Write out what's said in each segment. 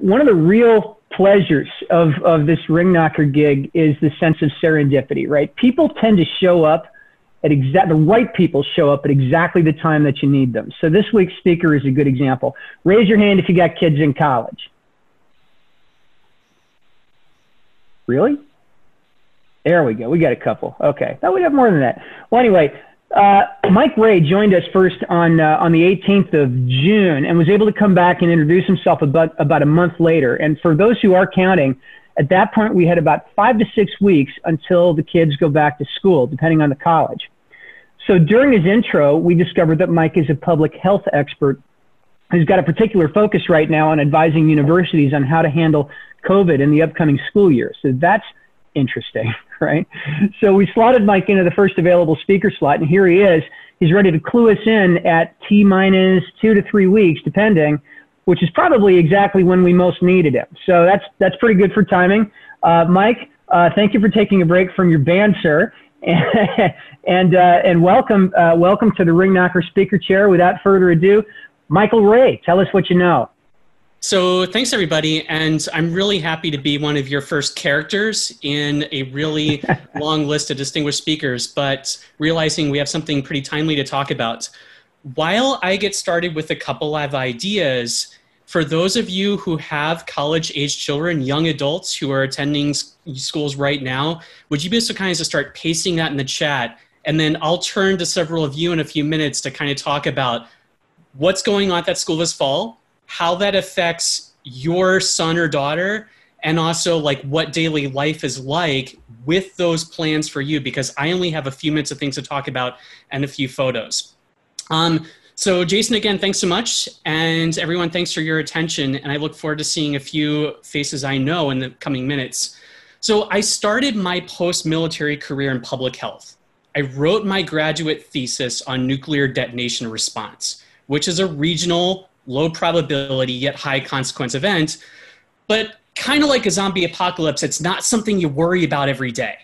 one of the real pleasures of this Ringknocker gig is the sense of serendipity, right? People tend to show up at the right people show up at exactly the time that you need them. So this week's speaker is a good example. Raise your hand if you got kids in college. Really? There we go. We got a couple. Okay. Thought we'd have more than that. Well, anyway, Mike Ray joined us first on the 18th of June and was able to come back and introduce himself about a month later. And for those who are counting, at that point, we had about 5 to 6 weeks until the kids go back to school, depending on the college. So during his intro, we discovered that Mike is a public health expert who's got a particular focus right now on advising universities on how to handle COVID in the upcoming school year. So that's interesting, right? So we slotted Mike into the first available speaker slot, and here he is. He's ready to clue us in at T-minus 2 to 3 weeks, depending, which is probably exactly when we most needed him. So that's pretty good for timing. Mike, thank you for taking a break from your band, sir, and welcome to the Ringknocker speaker chair. Without further ado, Michael Ray, tell us what you know. So thanks, everybody, and I'm really happy to be one of your first characters in a really long list of distinguished speakers, but realizing we have something pretty timely to talk about. While I get started with a couple of ideas, for those of you who have college-age children, young adults who are attending schools right now, would you be so kind as to start pasting that in the chat? And then I'll turn to several of you in a few minutes to kind of talk about what's going on at that school this fall, how that affects your son or daughter, and also like what daily life is like with those plans for you, because I only have a few minutes of things to talk about and a few photos. So Jason, again, thanks so much. And everyone, thanks for your attention. And I look forward to seeing a few faces I know in the coming minutes. So I started my post-military career in public health. I wrote my graduate thesis on nuclear detonation response, which is a regional, low probability, yet high consequence event. But kind of like a zombie apocalypse, it's not something you worry about every day.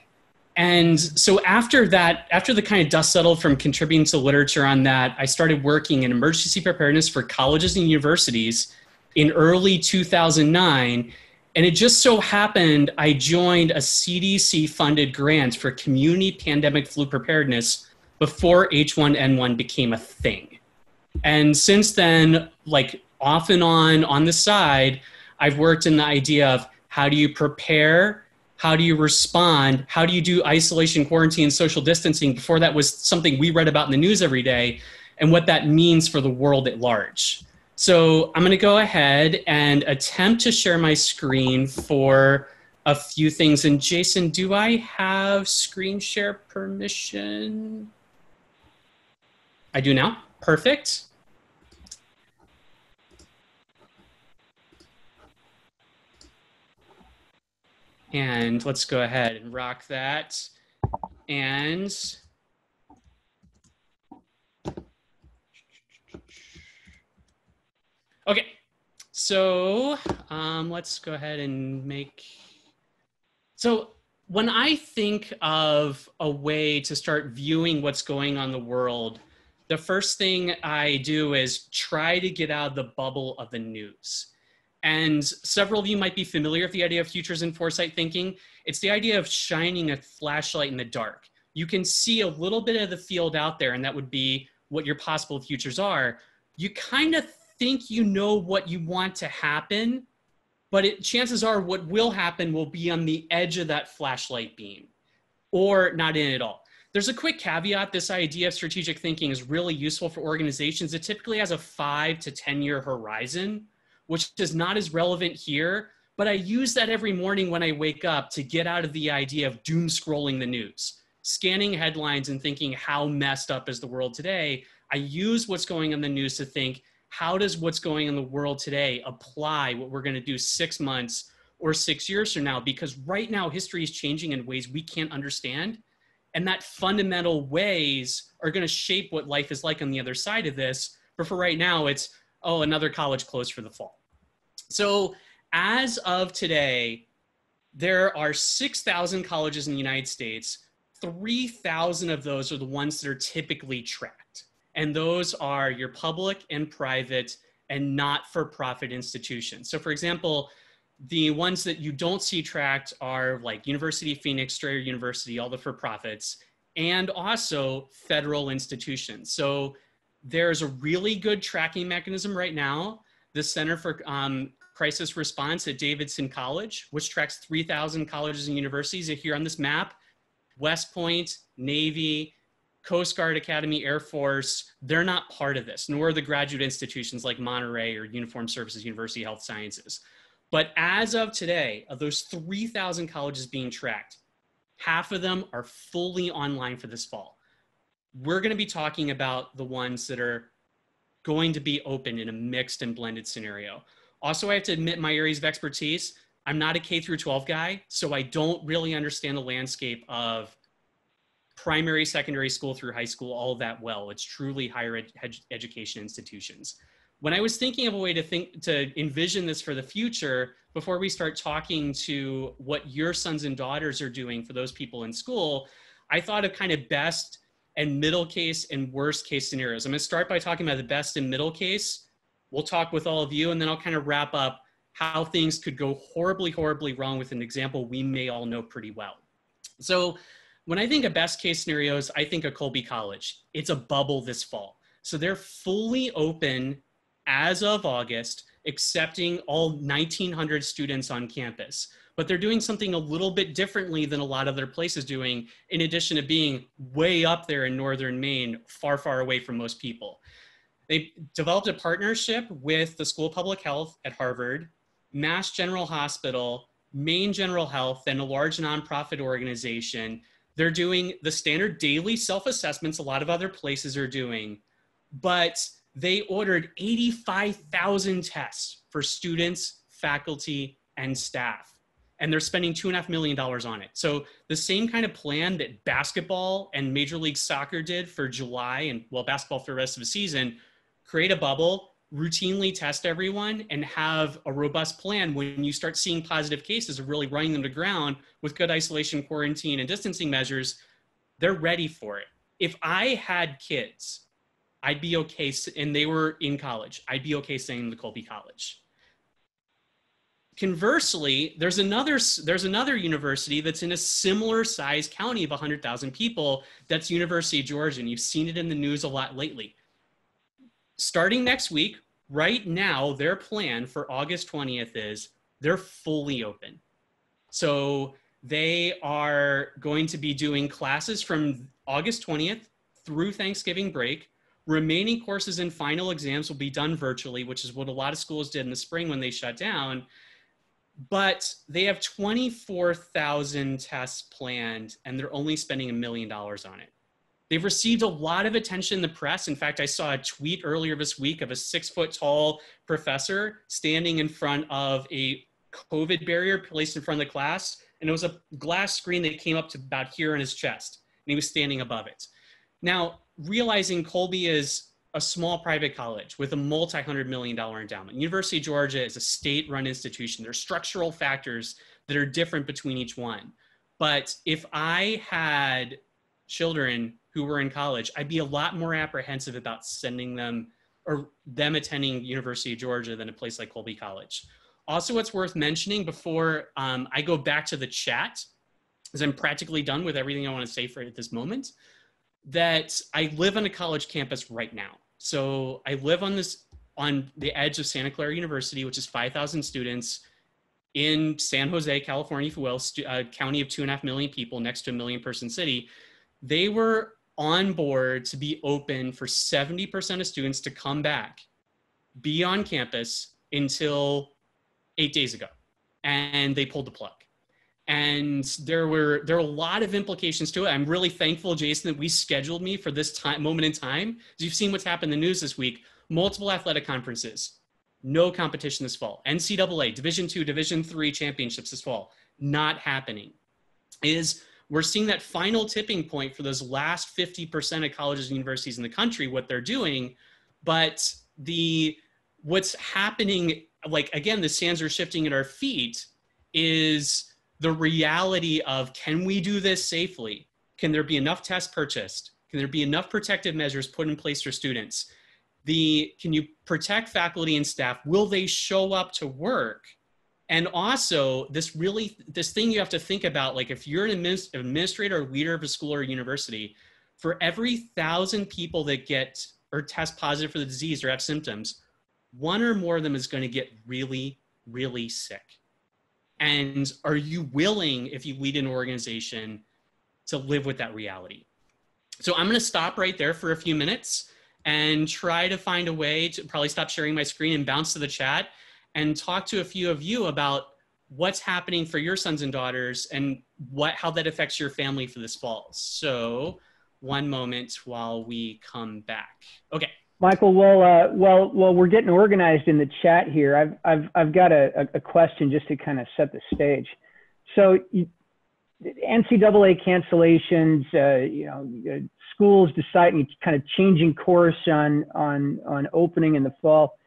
And so after that, after the kind of dust settled from contributing to literature on that, I started working in emergency preparedness for colleges and universities in early 2009. And it just so happened I joined a CDC-funded grant for community pandemic flu preparedness before H1N1 became a thing. And since then, like off and on the side, I've worked in the idea of how do you prepare, how do you respond, how do you do isolation, quarantine, social distancing? Before that was something we read about in the news every day, and what that means for the world at large. So I'm gonna go ahead and attempt to share my screen for a few things. And Jason, do I have screen share permission? I do now, perfect. And let's go ahead and rock that. And okay, so let's go ahead and make, so when I think of a way to start viewing what's going on in the world, the first thing I do is try to get out of the bubble of the news. And several of you might be familiar with the idea of futures and foresight thinking. It's the idea of shining a flashlight in the dark. You can see a little bit of the field out there, and that would be what your possible futures are. You kind of think you know what you want to happen, but chances are what will happen will be on the edge of that flashlight beam or not in it at all. There's a quick caveat. This idea of strategic thinking is really useful for organizations. It typically has a 5 to 10 year horizon, which is not as relevant here, but I use that every morning when I wake up to get out of the idea of doom scrolling the news, scanning headlines and thinking how messed up is the world today. I use what's going on in the news to think, how does what's going on in the world today apply what we're gonna do 6 months or 6 years from now? Because right now history is changing in ways we can't understand. And that fundamental ways are gonna shape what life is like on the other side of this. But for right now, it's, oh, another college closed for the fall. So as of today, there are 6,000 colleges in the United States. 3,000 of those are the ones that are typically tracked. And those are your public and private and not-for-profit institutions. So for example, the ones that you don't see tracked are like University of Phoenix, Strayer University, all the for-profits, and also federal institutions. So there's a really good tracking mechanism right now. The Center for Crisis Response at Davidson College, which tracks 3,000 colleges and universities. Here on this map, West Point, Navy, Coast Guard Academy, Air Force, they're not part of this, nor the graduate institutions like Monterey or Uniformed Services University Health Sciences. But as of today, of those 3,000 colleges being tracked, half of them are fully online for this fall. We're going to be talking about the ones that are going to be open in a mixed and blended scenario. Also, I have to admit my areas of expertise. I'm not a K through 12 guy, so I don't really understand the landscape of primary, secondary school through high school all that well. It's truly higher education institutions. When I was thinking of a way to envision this for the future, before we start talking to what your sons and daughters are doing for those people in school, I thought of kind of best and middle case and worst case scenarios. I'm going to start by talking about the best and middle case. We'll talk with all of you, and then I'll kind of wrap up how things could go horribly, horribly wrong with an example we may all know pretty well. So when I think of best case scenarios, I think of Colby College. It's a bubble this fall. So they're fully open as of August, accepting all 1,900 students on campus. But they're doing something a little bit differently than a lot of other places doing, in addition to being way up there in northern Maine, far, far away from most people. They developed a partnership with the School of Public Health at Harvard, Mass General Hospital, Maine General Health, and a large nonprofit organization. They're doing the standard daily self-assessments a lot of other places are doing, but they ordered 85,000 tests for students, faculty, and staff. And they're spending $2.5 million on it. So the same kind of plan that basketball and Major League Soccer did for July and, well, basketball for the rest of the season, create a bubble, routinely test everyone, and have a robust plan when you start seeing positive cases of really running them to ground with good isolation, quarantine, and distancing measures. They're ready for it. If I had kids, I'd be okay, and they were in college, I'd be okay sending them to Colby College. Conversely, there's another university that's in a similar size county of 100,000 people. That's University of Georgia, and you've seen it in the news a lot lately. Starting next week, right now, their plan for August 20th is they're fully open. So they are going to be doing classes from August 20th through Thanksgiving break. Remaining courses and final exams will be done virtually, which is what a lot of schools did in the spring when they shut down. But they have 24,000 tests planned, and they're only spending $1 million on it. They've received a lot of attention in the press. In fact, I saw a tweet earlier this week of a 6-foot-tall professor standing in front of a COVID barrier placed in front of the class, and it was a glass screen that came up to about here in his chest, and he was standing above it. Now, realizing Colby is a small private college with a multi-$100 million endowment. University of Georgia is a state-run institution. There are structural factors that are different between each one. But if I had children who were in college, I'd be a lot more apprehensive about sending them or them attending University of Georgia than a place like Colby College. Also, what's worth mentioning before I go back to the chat, as I'm practically done with everything I want to say for at this moment, that I live on a college campus right now. So I live on the edge of Santa Clara University, which is 5,000 students in San Jose, California, if you will, a county of 2.5 million people next to a 1 million person city. They were on board to be open for 70% of students to come back, be on campus until 8 days ago. And they pulled the plug. And there were a lot of implications to it. I'm really thankful, Jason, that we scheduled me for this moment in time. As you've seen what's happened in the news this week, multiple athletic conferences, no competition this fall. NCAA, Division II, Division III championships this fall, not happening. We're seeing that final tipping point for those last 50% of colleges and universities in the country, what they're doing. But what's happening, like, again, the sands are shifting at our feet, is the reality of, can we do this safely? Can there be enough tests purchased? Can there be enough protective measures put in place for students? can you protect faculty and staff? Will they show up to work? And also this thing you have to think about, like if you're an administrator or leader of a school or university, for every 1,000 people that get or test positive for the disease or have symptoms, one or more of them is going to get really, really sick. And are you willing, if you lead an organization, to live with that reality? So I'm going to stop right there for a few minutes and try to find a way to probably stop sharing my screen and bounce to the chat and talk to a few of you about what's happening for your sons and daughters and how that affects your family for this fall. So one moment while we come back. Okay. Michael, while we're getting organized in the chat here, I've got a question just to kind of set the stage. So NCAA cancellations, schools deciding kind of changing course on opening in the fall.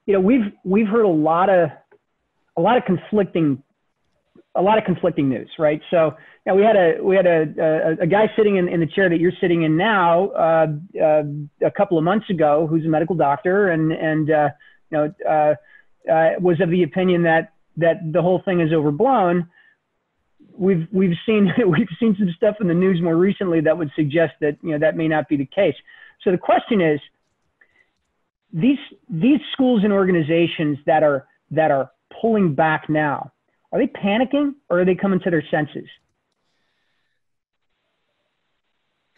We've heard a lot of conflicting news, right? So we had a guy sitting in the chair that you're sitting in now a couple of months ago, who's a medical doctor, and was of the opinion that the whole thing is overblown. We've seen some stuff in the news more recently that would suggest that that may not be the case. So the question is, these schools and organizations that are pulling back now, are they panicking or are they coming to their senses?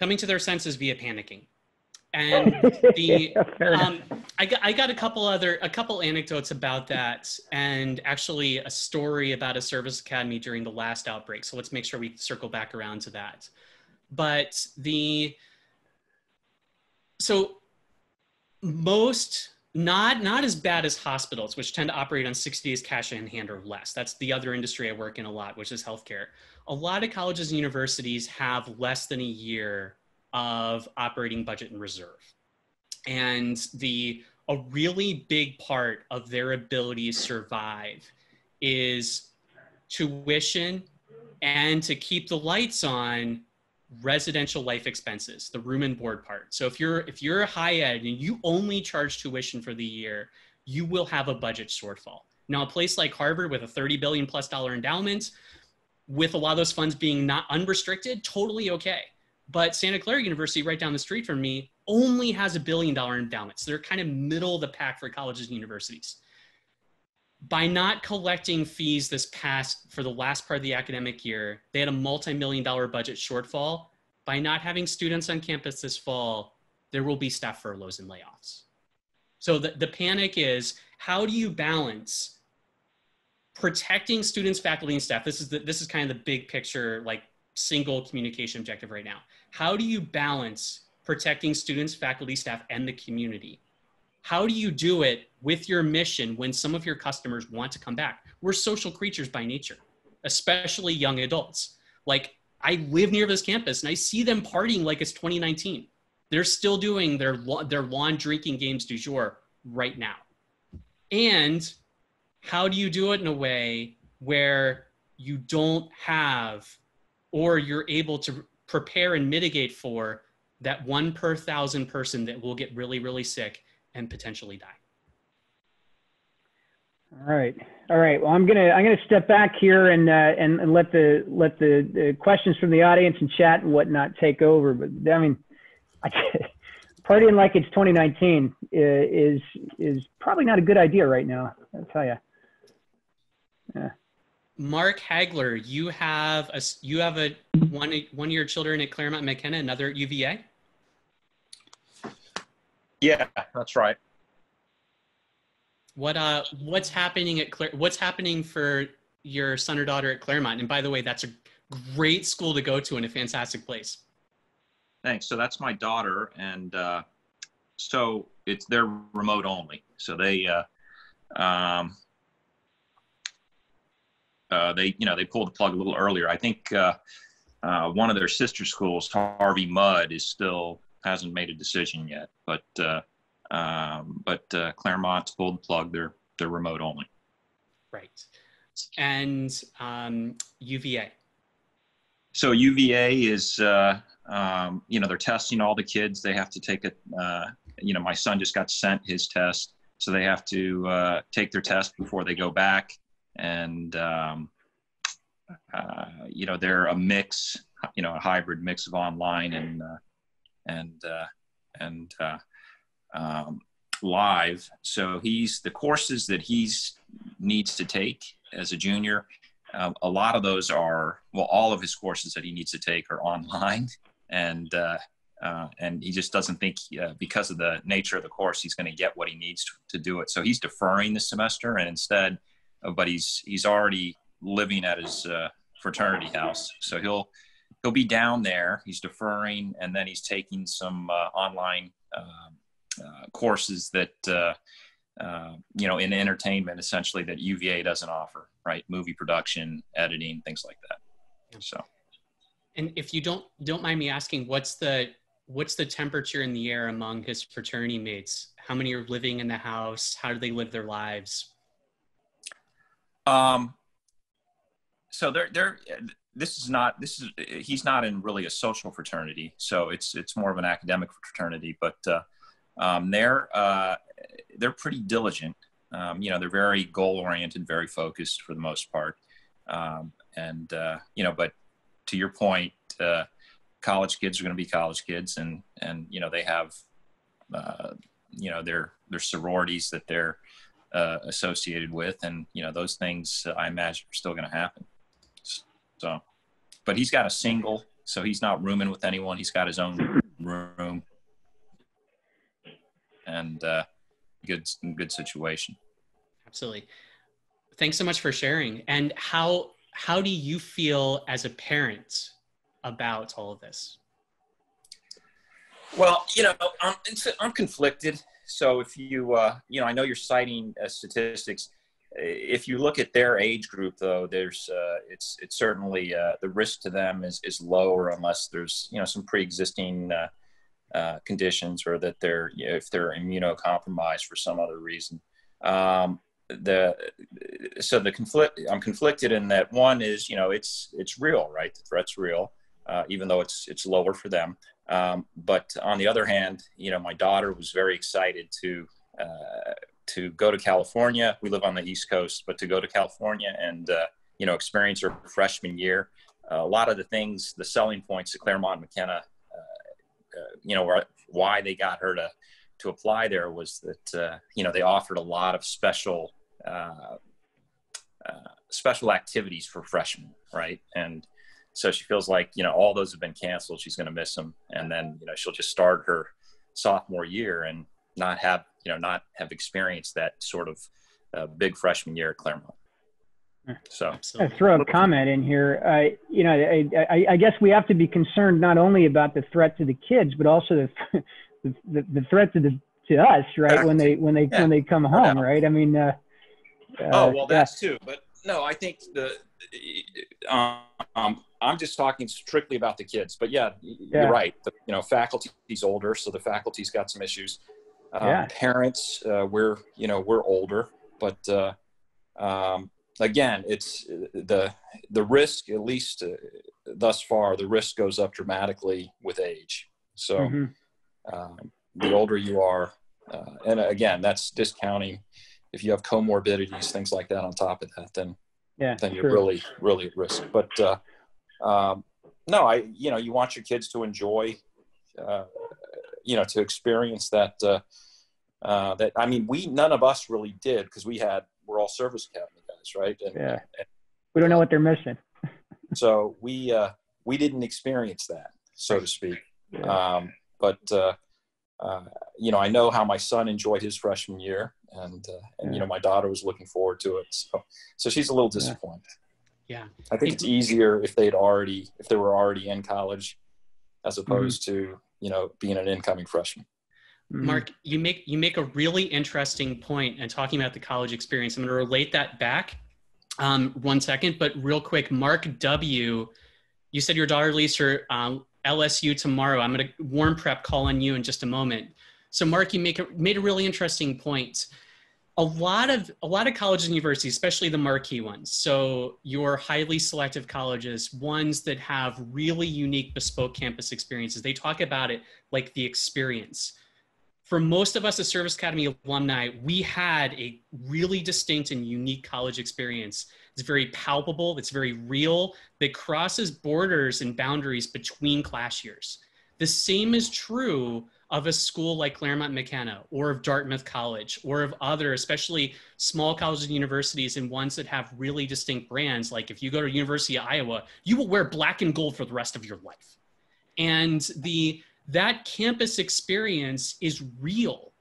Coming to their senses via panicking. And I got a couple anecdotes about that, and actually a story about a service academy during the last outbreak. So let's make sure we circle back around to that. But so most, not as bad as hospitals, which tend to operate on 60 days cash in hand or less. That's the other industry I work in a lot, which is healthcare. A lot of colleges and universities have less than a year of operating budget and reserve. And a really big part of their ability to survive is tuition and to keep the lights on residential life expenses, the room and board part. So if you're a high ed and you only charge tuition for the year, you will have a budget shortfall. Now, a place like Harvard with a $30 billion plus endowment, with a lot of those funds being not unrestricted, totally okay. But Santa Clara University, right down the street from me, only has $1 billion endowment. So they're kind of middle of the pack for colleges and universities. By not collecting fees for the last part of the academic year, they had a multi-million-dollar budget shortfall. By not having students on campus this fall, there will be staff furloughs and layoffs. So the panic is, how do you balance protecting students, faculty, and staff? This is kind of the big picture, like single communication objective right now. How do you balance protecting students, faculty, staff, and the community? How do you do it with your mission when some of your customers want to come back? We're social creatures by nature, especially young adults. Like, I live near this campus and I see them partying like it's 2019. They're still doing their lawn drinking games du jour right now. And how do you do it in a way where you don't have, or you're able to prepare and mitigate for that 1 per 1,000 person that will get really, really sick and potentially die? All right. Well, I'm gonna step back here and let the questions from the audience and chat and whatnot take over. But I mean, partying like it's 2019 is probably not a good idea right now, I'll tell you. Yeah. Mark Hagler, you have one of your children at Claremont McKenna, another at UVA? Yeah, that's right. What's happening what's happening for your son or daughter at Claremont? And by the way, that's a great school to go to and a fantastic place. Thanks. So that's my daughter, and so they're remote only. So they pulled the plug a little earlier. I think one of their sister schools, Harvey Mudd, hasn't made a decision yet, but Claremont's pulled the plug. They're remote only. Right. And UVA. So UVA is they're testing all the kids. They have to take my son just got sent his test, so they have to take their test before they go back. And, they're a mix, a hybrid mix of online and live. So the courses that needs to take as a junior, a lot of those all of his courses that he needs to take are online, and he just doesn't think because of the nature of the course he's going to get what he needs to do it. So he's deferring this semester, and instead, but he's already living at his fraternity house, so he'll be down there. He's deferring, and then he's taking some online courses that in entertainment, essentially, that UVA doesn't offer, right? Movie production, editing, things like that. So, and if you don't mind me asking, what's the temperature in the air among his fraternity mates? How many are living in the house? How do they live their lives? So he's not in really a social fraternity, so it's more of an academic fraternity, but they're pretty diligent. They're very goal oriented, very focused for the most part. But to your point, college kids are going to be college kids, and they have their sororities that they're associated with, and those things I imagine are still going to happen. So, but he's got a single, so he's not rooming with anyone. He's got his own room, and good situation. Absolutely. Thanks so much for sharing. And how do you feel as a parent about all of this? Well, I'm conflicted. So if you, I know you're citing statistics. If you look at their age group, though, there's it's certainly the risk to them is lower unless there's some pre-existing conditions, or that if they're immunocompromised for some other reason. I'm conflicted in that. One is it's real, right? The threat's real, even though it's lower for them. But on the other hand, my daughter was very excited to go to California. We live on the East Coast, but to go to California and, experience her freshman year. A lot of the selling points at Claremont McKenna, why they got her to apply there was that, they offered a lot of special activities for freshmen, right? And so she feels like, all those have been canceled. She's going to miss them. And then, she'll just start her sophomore year and not have experienced that sort of big freshman year at Claremont. So I'll throw a comment in here. I guess we have to be concerned not only about the threat to the kids, but also the threat to us, right? When they come home, right? I mean, that's too. But no, I think I'm just talking strictly about the kids. But you're right. Faculty's older, so the faculty's got some issues. Parents, we're older, but again, it's the risk, at least thus far, the risk goes up dramatically with age. So the older you are, and again, that's discounting if you have comorbidities, things like that on top of that, then you're really, really at risk. But no, you want your kids to enjoy, to experience that. None of us really did, because we're all service academy guys, right? And we don't know what they're missing. So we didn't experience that, so to speak. I know how my son enjoyed his freshman year, and my daughter was looking forward to it. So she's a little disappointed. Yeah. I think it's easier if they were already in college, as opposed to, being an incoming freshman. Mark, you make a really interesting point, and talking about the college experience. I'm going to relate that back 1 second, but real quick, Mark W., you said your daughter leaves her LSU tomorrow. I'm going to warm prep call on you in just a moment. So Mark, you made a really interesting point. A lot of colleges and universities, especially the marquee ones, so your highly selective colleges, ones that have really unique bespoke campus experiences, they talk about it like the experience. for most of us as Service Academy alumni, we had a really distinct and unique college experience. It's very palpable, it's very real, that crosses borders and boundaries between class years. The same is true of a school like Claremont McKenna or of Dartmouth College or of other, especially small colleges and universities and ones that have really distinct brands. Like if you go to University of Iowa, you will wear black and gold for the rest of your life. And that campus experience is real.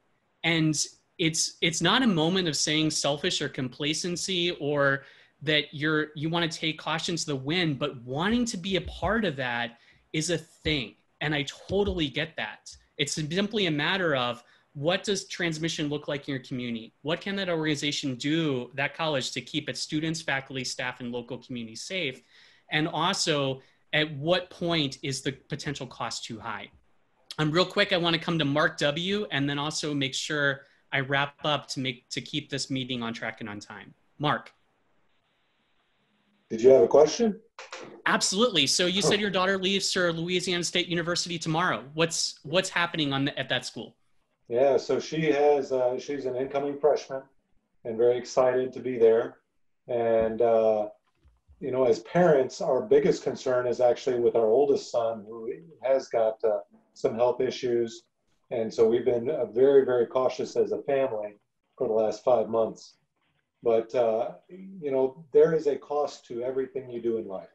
And it's not a moment of saying selfish or complacency or that you want to take caution to the wind, but wanting to be a part of that is a thing. And I totally get that. It's simply a matter of, what does transmission look like in your community? What can that organization do, that college, to keep its students, faculty, staff, and local community safe? And also, at what point is the potential cost too high? Real quick, I want to come to Mark W. and then also make sure I wrap up to keep this meeting on track and on time. Mark. Did you have a question? Absolutely. So you said your daughter leaves for Louisiana State University tomorrow. What's happening at that school? Yeah, so she's an incoming freshman and very excited to be there. And as parents, our biggest concern is actually with our oldest son, who has got some health issues. And so we've been very, very cautious as a family for the last 5 months. But, there is a cost to everything you do in life.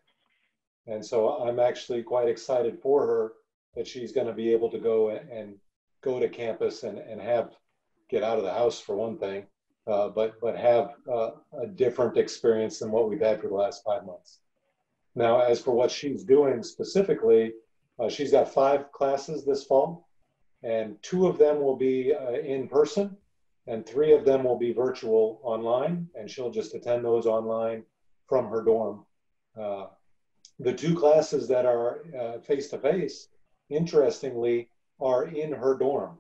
And so I'm actually quite excited for her that she's going to be able to go to campus and get out of the house for one thing, but have a different experience than what we've had for the last 5 months. Now, as for what she's doing specifically, she's got 5 classes this fall, and 2 of them will be in person, and 3 of them will be virtual online, and she'll just attend those online from her dorm. The 2 classes that are face-to-face, interestingly, are in her dorm.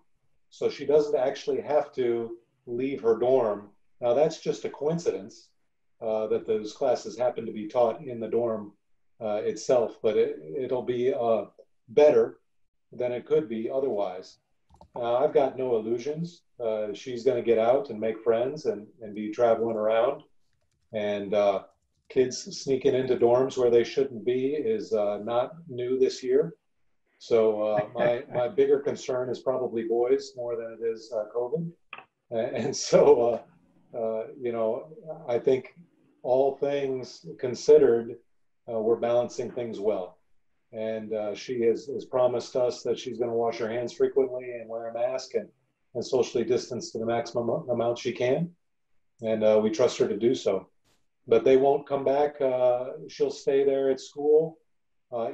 So she doesn't actually have to leave her dorm. Now, that's just a coincidence that those classes happen to be taught in the dorm itself, but it'll be better than it could be otherwise. I've got no illusions. She's going to get out and make friends and be traveling around. And kids sneaking into dorms where they shouldn't be is not new this year. So my bigger concern is probably boys more than it is COVID. And so, I think all things considered, we're balancing things well. And she has promised us that she's going to wash her hands frequently and wear a mask and socially distance to the maximum amount she can. And we trust her to do so. But they won't come back. She'll stay there at school.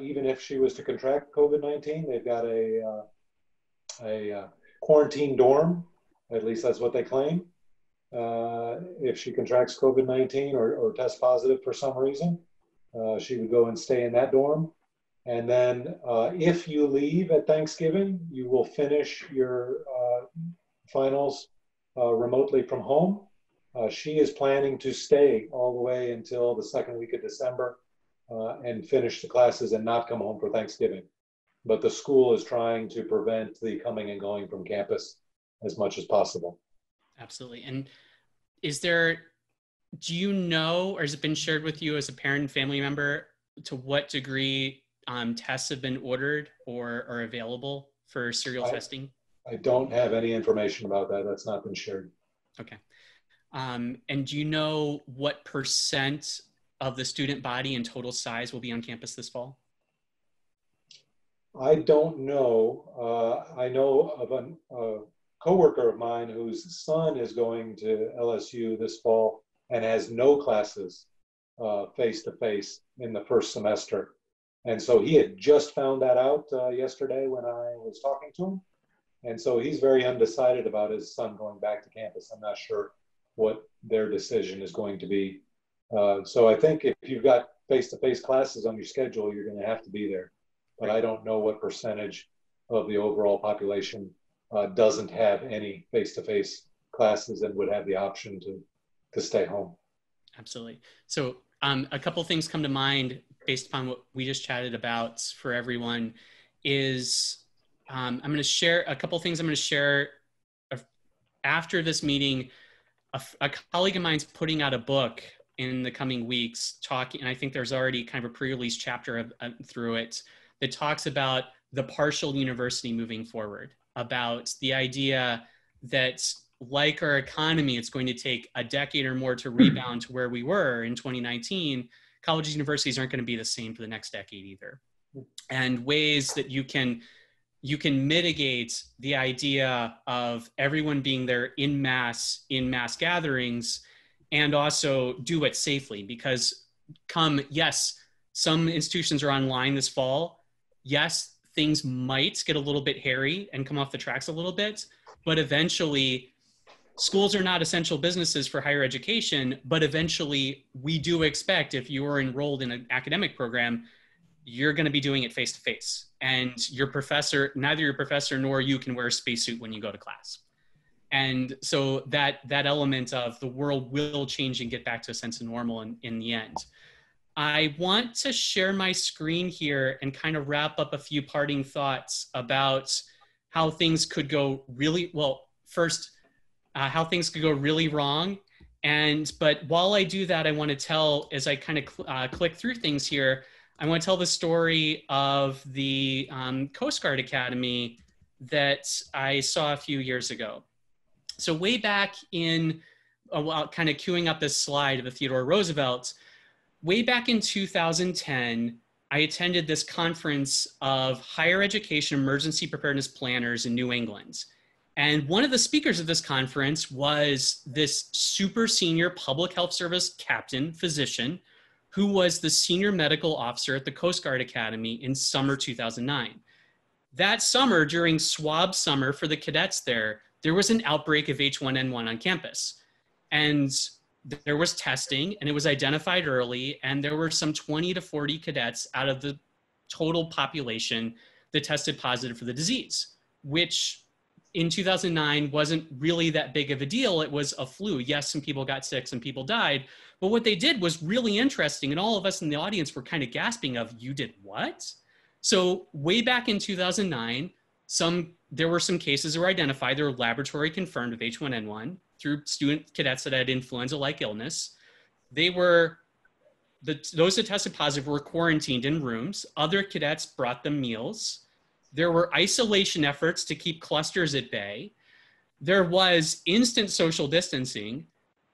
Even if she was to contract COVID-19, they've got a quarantine dorm. At least that's what they claim. If she contracts COVID-19 or tests positive for some reason, she would go and stay in that dorm. And then if you leave at Thanksgiving, you will finish your finals remotely from home. She is planning to stay all the way until the second week of December and finish the classes and not come home for Thanksgiving. But the school is trying to prevent the coming and going from campus as much as possible. Absolutely. And do you know, or has it been shared with you as a parent and family member, to what degree tests have been ordered or are available for serial testing? I don't have any information about that. That's not been shared. Okay. And do you know what % of the student body and total size will be on campus this fall? I don't know. I know of a coworker of mine whose son is going to LSU this fall and has no classes face-to-face in the first semester. And so he had just found that out yesterday when I was talking to him. And so he's very undecided about his son going back to campus. I'm not sure what their decision is going to be. So I think if you've got face-to-face classes on your schedule, you're going to have to be there. But I don't know what percentage of the overall population doesn't have any face-to-face classes and would have the option to stay home. Absolutely. So a couple things come to mind based upon what we just chatted about for everyone is I'm going to share a couple things I'm going to share after this meeting, a colleague of mine's putting out a book in the coming weeks talking, and I think there's already kind of a pre-release chapter through it that talks about the partial university moving forward, about the idea that like our economy, it's going to take a decade or more to rebound to where we were in 2019. Colleges and universities aren't going to be the same for the next decade either. And ways that you can mitigate the idea of everyone being there in mass gatherings, and also do it safely, because yes, some institutions are online this fall. Yes, things might get a little bit hairy and come off the tracks a little bit, but eventually schools are not essential businesses for higher education, but eventually we do expect, if you are enrolled in an academic program, you're going to be doing it face to face, and neither your professor nor you can wear a spacesuit when you go to class. And so that element of the world will change and get back to a sense of normal in the end. I want to share my screen here and kind of wrap up a few parting thoughts about how things could go really well. First, how things could go really wrong. But while I do that, I want to tell, as I kind of click through things here, I want to tell the story of the Coast Guard Academy that I saw a few years ago. So way back in, kind of queuing up this slide of the Theodore Roosevelt, way back in 2010, I attended this conference of higher education emergency preparedness planners in New England. And one of the speakers of this conference was this super senior public health service captain physician who was the senior medical officer at the Coast Guard Academy in summer 2009. That summer, during swab summer for the cadets there was an outbreak of H1N1 on campus. And there was testing, and it was identified early, and there were some 20 to 40 cadets out of the total population that tested positive for the disease, which in 2009 wasn't really that big of a deal. It was a flu. Yes, some people got sick, some people died, but what they did was really interesting, and all of us in the audience were kind of gasping of, you did what? So way back in 2009, there were some cases that were identified. They were laboratory confirmed of H1N1 through student cadets that had influenza-like illness. Those that tested positive were quarantined in rooms. Other cadets brought them meals. There were isolation efforts to keep clusters at bay. There was instant social distancing.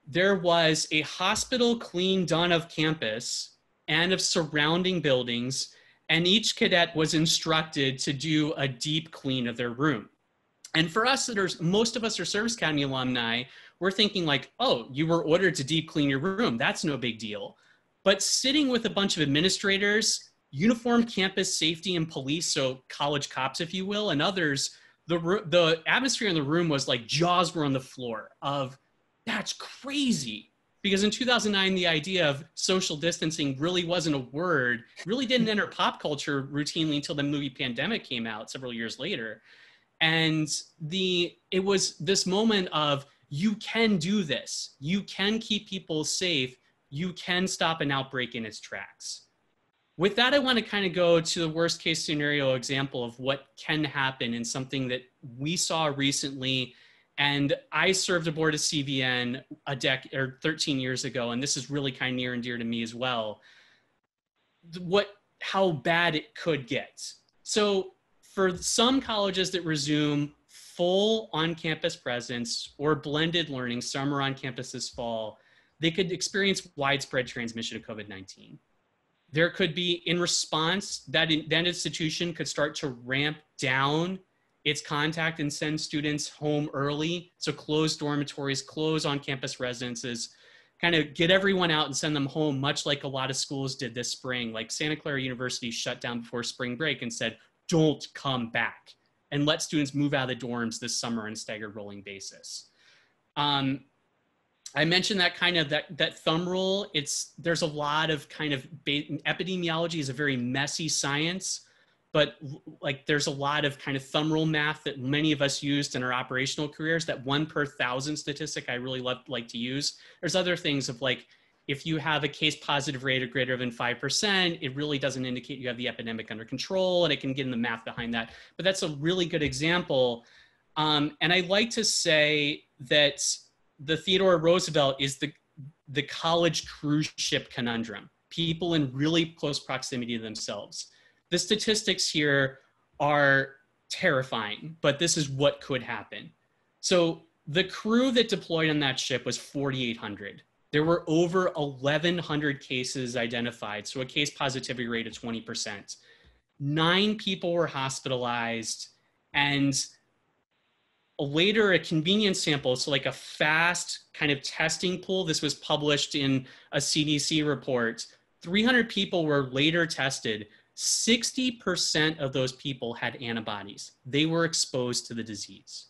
There was a hospital clean done of campus and of surrounding buildings, and each cadet was instructed to do a deep clean of their room. And for us, most of us are Service Academy alumni, we're thinking like, oh, you were ordered to deep clean your room. That's no big deal. But sitting with a bunch of administrators, uniformed campus safety and police, so college cops, if you will, and others, the atmosphere in the room was like jaws were on the floor of, that's crazy. Because in 2009, the idea of social distancing really wasn't a word, really didn't enter pop culture routinely until the movie Pandemic came out several years later. And it was this moment of, you can do this. You can keep people safe. You can stop an outbreak in its tracks. With that, I want to kind of go to the worst case scenario example of what can happen in something that we saw recently. And I served aboard a CVN 13 years ago, and this is really kind of near and dear to me as well. How bad it could get. So for some colleges that resume full on-campus presence or blended learning, summer on campus this fall, they could experience widespread transmission of COVID-19. There could be, in response, that institution could start to ramp down its contact and send students home early. So close dormitories, close on-campus residences, kind of get everyone out and send them home, much like a lot of schools did this spring. Like Santa Clara University shut down before spring break and said, don't come back, and let students move out of the dorms this summer on a staggered rolling basis. I mentioned that kind of that thumb rule. There's a lot of kind of epidemiology is a very messy science, but like there's a lot of kind of thumb rule math that many of us used in our operational careers. That 1 per 1,000 statistic I really like to use. There's other things of like, if you have a case positive rate of greater than 5%, it really doesn't indicate you have the epidemic under control, and it can get in the math behind that. But that's a really good example. And I like to say that the Theodore Roosevelt is the college cruise ship conundrum. People in really close proximity to themselves. The statistics here are terrifying, but this is what could happen. So the crew that deployed on that ship was 4,800. There were over 1,100 cases identified, so a case positivity rate of 20%. 9 people were hospitalized, and later a convenience sample, so like a fast kind of testing pool. This was published in a CDC report. 300 people were later tested. 60% of those people had antibodies. They were exposed to the disease.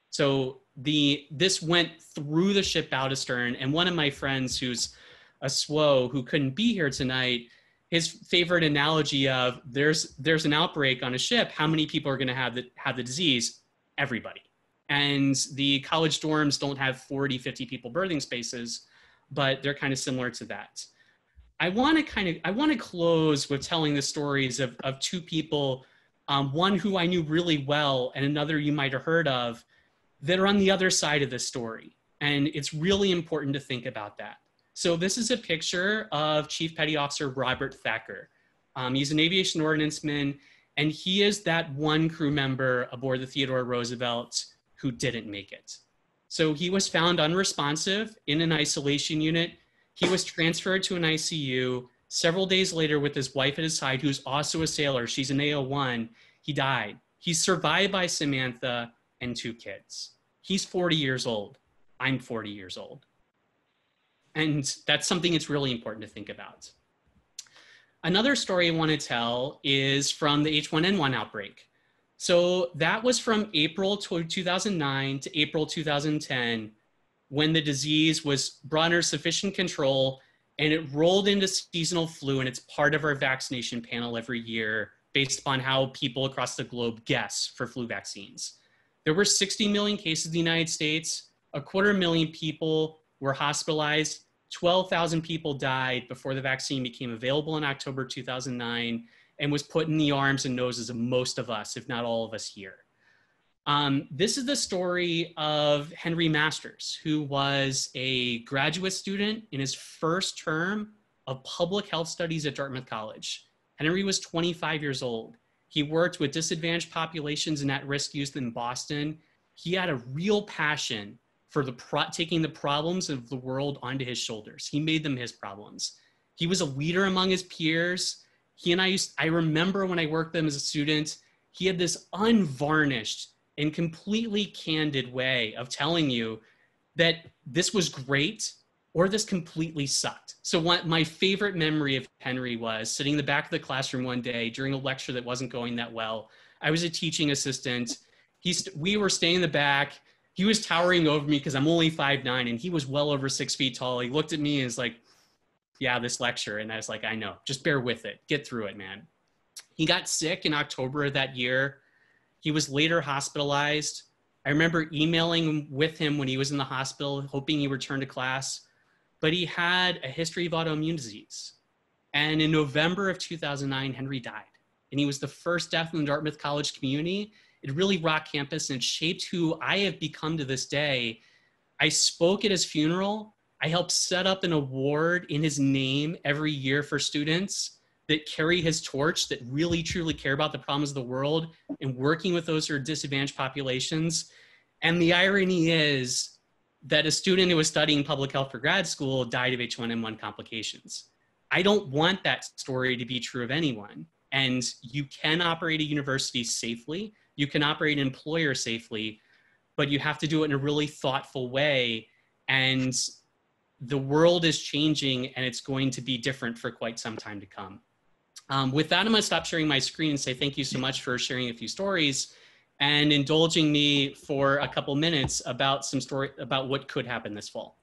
So this went through the ship bow to stern. And one of my friends who's a SWO who couldn't be here tonight, his favorite analogy of there's an outbreak on a ship. How many people are going to have the disease? Everybody. And the college dorms don't have 40, 50 people berthing spaces, but they're kind of similar to that. I want to close with telling the stories of 2 people, one who I knew really well and another you might have heard of, that are on the other side of this story. And it's really important to think about that. So this is a picture of Chief Petty Officer Robert Thacker. He's an aviation ordnanceman, and he is that one crew member aboard the Theodore Roosevelt who didn't make it. So he was found unresponsive in an isolation unit. He was transferred to an ICU. Several days later, with his wife at his side, who's also a sailor, she's an AO1, he died. He's survived by Samantha and 2 kids. He's 40 years old. I'm 40 years old. And that's something that's really important to think about. Another story I want to tell is from the H1N1 outbreak. So that was from April 2009 to April 2010, when the disease was brought under sufficient control and it rolled into seasonal flu, and it's part of our vaccination panel every year based upon how people across the globe guess for flu vaccines. There were 60 million cases in the United States, 250,000 people were hospitalized, 12,000 people died before the vaccine became available in October 2009 and was put in the arms and noses of most of us, if not all of us here. This is the story of Henry Masters, who was a graduate student in his first term of public health studies at Dartmouth College. Henry was 25 years old. He worked with disadvantaged populations and at-risk youth in Boston. He had a real passion for taking the problems of the world onto his shoulders. He made them his problems. He was a leader among his peers. I remember when I worked with him as a student, he had this unvarnished and completely candid way of telling you that this was great or this completely sucked. So my favorite memory of Henry was sitting in the back of the classroom one day during a lecture that wasn't going that well. I was a teaching assistant. We were staying in the back. He was towering over me because I'm only 5'9", and he was well over 6 feet tall. He looked at me and was like, yeah, this lecture. And I was like, I know, just bear with it. Get through it, man. He got sick in October of that year. He was later hospitalized. I remember emailing with him when he was in the hospital, hoping he returned to class, but he had a history of autoimmune disease. And in November of 2009, Henry died. And he was the first death in the Dartmouth College community. It really rocked campus and it shaped who I have become to this day. I spoke at his funeral. I helped set up an award in his name every year for students that carry his torch, that really truly care about the problems of the world and working with those who are disadvantaged populations. And the irony is that a student who was studying public health for grad school died of H1N1 complications. I don't want that story to be true of anyone. And you can operate a university safely. You can operate an employer safely, but you have to do it in a really thoughtful way. And the world is changing and it's going to be different for quite some time to come. With that, I'm going to stop sharing my screen and say thank you so much for sharing a few stories and indulging me for a couple minutes about about what could happen this fall.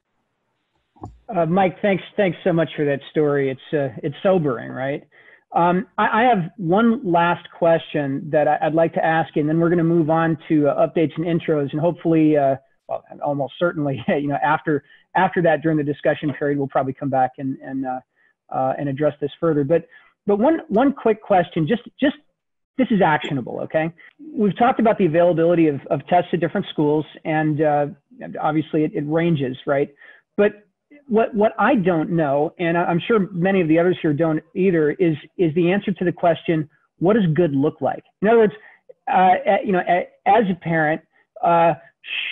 Mike, thanks so much for that story. It's sobering, right? I have one last question that I'd like to ask, and then we're going to move on to updates and intros, and hopefully, well, almost certainly, after that, during the discussion period, we'll probably come back and address this further. But one quick question, just this is actionable, okay? We've talked about the availability of tests at different schools, and obviously it ranges, right? But what I don't know, and I'm sure many of the others here don't either, is the answer to the question, what does good look like? In other words, as a parent,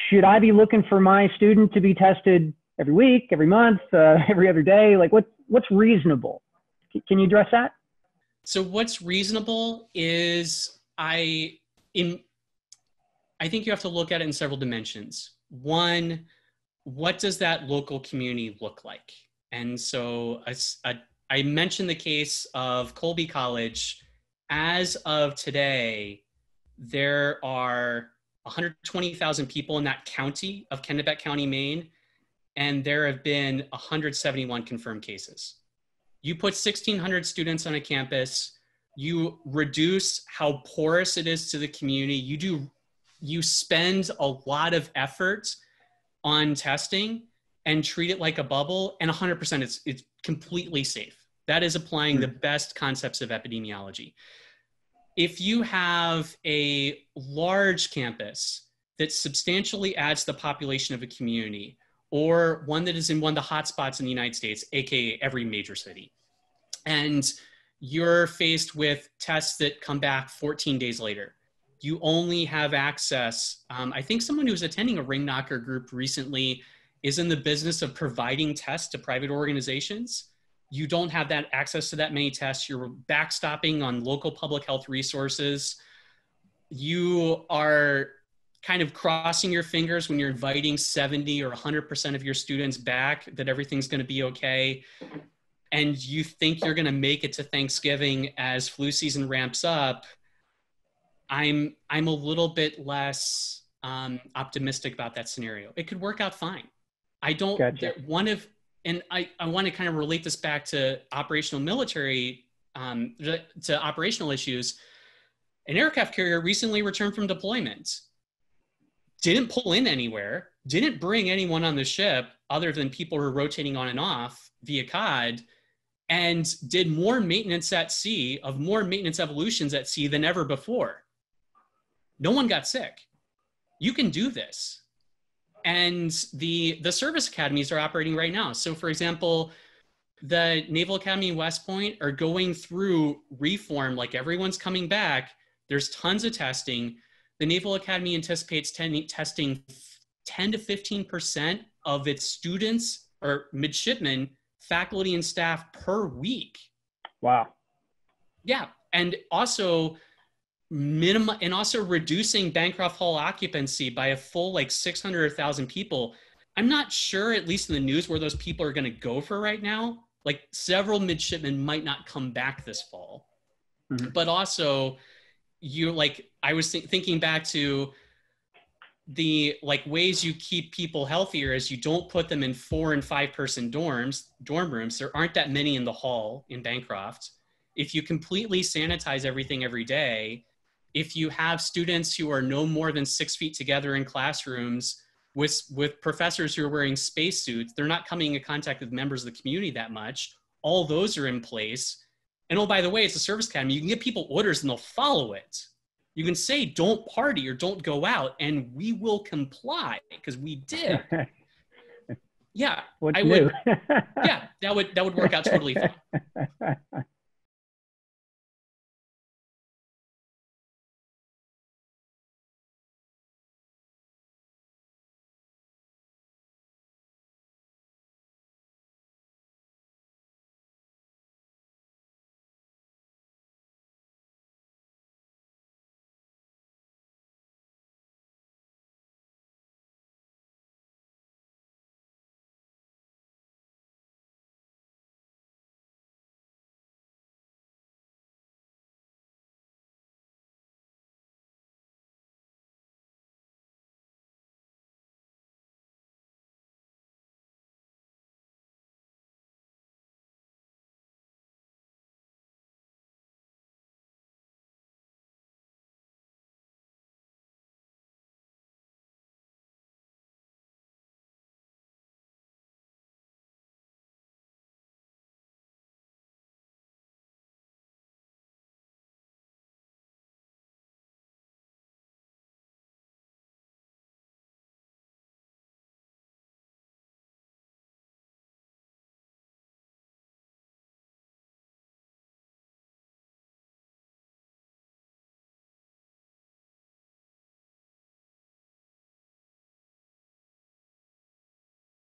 should I be looking for my student to be tested every week, every month, every other day? Like what's reasonable? Can you address that? So what's reasonable is I think you have to look at it in several dimensions. One, what does that local community look like? And so I mentioned the case of Colby College. As of today, there are 120,000 people in that county of Kennebec County, Maine, and there have been 171 confirmed cases. You put 1,600 students on a campus, you reduce how porous it is to the community, you spend a lot of effort on testing and treat it like a bubble, and 100% it's completely safe. That is applying the best concepts of epidemiology. If you have a large campus that substantially adds to the population of a community, or one that is in one of the hotspots in the United States, aka every major city, and you're faced with tests that come back 14 days later, you only have access. I think someone who was attending a Ringknocker group recently is in the business of providing tests to private organizations. You don't have that access to that many tests. You're backstopping on local public health resources. You are kind of crossing your fingers when you're inviting 70 or 100% of your students back that everything's going to be okay. And you think you're going to make it to Thanksgiving as flu season ramps up. I'm a little bit less optimistic about that scenario. It could work out fine. I don't, Gotcha. and I want to kind of relate this back to operational military, to operational issues. An aircraft carrier recently returned from deployment, didn't pull in anywhere, didn't bring anyone on the ship other than people who were rotating on and off via COD, and did more maintenance at sea, of more maintenance evolutions at sea than ever before. No one got sick. You can do this. And the service academies are operating right now. So for example, the Naval Academy in West Point are going through reform, like everyone's coming back. There's tons of testing. The Naval Academy anticipates testing 10 to 15% of its students or midshipmen, faculty and staff per week. Wow. Yeah. And also reducing Bancroft Hall occupancy by a full 600 or 1,000 people. I'm not sure, at least in the news, where those people are going to go for right now. Like several midshipmen might not come back this fall. Mm-hmm. But also I was thinking back to the ways you keep people healthier is you don't put them in 4 and 5 person dorm rooms. There aren't that many in the hall in Bancroft. If you completely sanitize everything every day, if you have students who are no more than 6 feet together in classrooms with professors who are wearing spacesuits, they're not coming in contact with members of the community that much. All those are in place. And oh, by the way, it's a service academy. You can give people orders and they'll follow it. You can say, don't party or don't go out, and we will comply because we did. Yeah, What's new? Yeah, that would work out totally fine.